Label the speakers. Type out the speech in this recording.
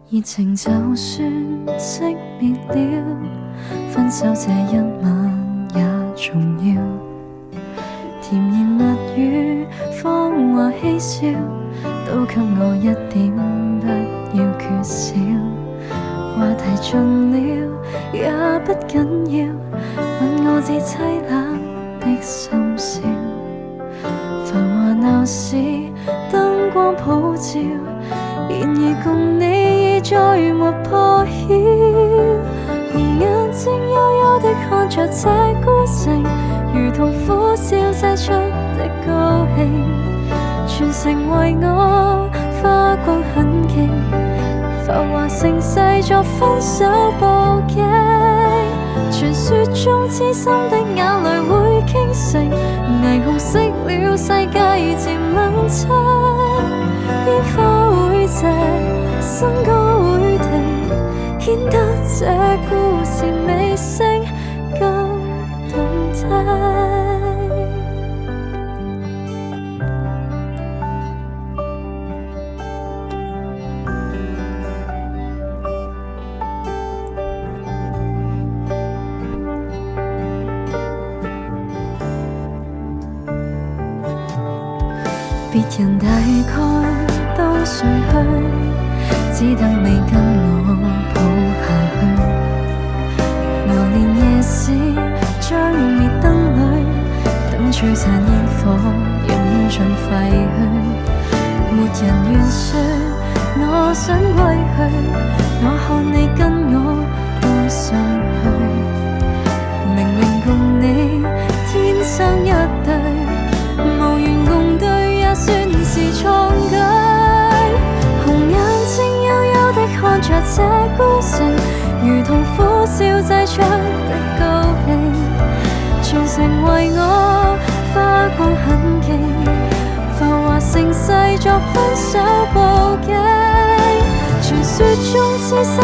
Speaker 1: 熱情就算熄滅了，分手這一晚也重要。甜言蜜語、謊話嬉笑，都給我一點，不要缺少。話題盡了也不緊要，吻我至凄冷的深宵。繁華鬧市燈光普照，然而共你已再沒破曉。紅眼睛幽幽的看着這孤城，如同苦笑製出的高興，全城為我花光狠勁，浮華盛世作分手佈景。傳說中痴心的眼淚會傾城，霓虹熄了世界漸冷清，煙花會謝，笙歌會停，顯得這故事尾聲更動聽。別人大概都睡去，只得你跟我抱下去。流連夜市將滅燈裏，等璀璨煙火湧進廢墟。沒人願說我想歸去，我看你跟我都想去。明明共你天生一對，無緣共對也算是創舉。紅眼睛幽幽的看着這孤城，如同苦笑製出的高興，全城為我花光狠勁，浮華盛世作分手佈景。傳說中痴心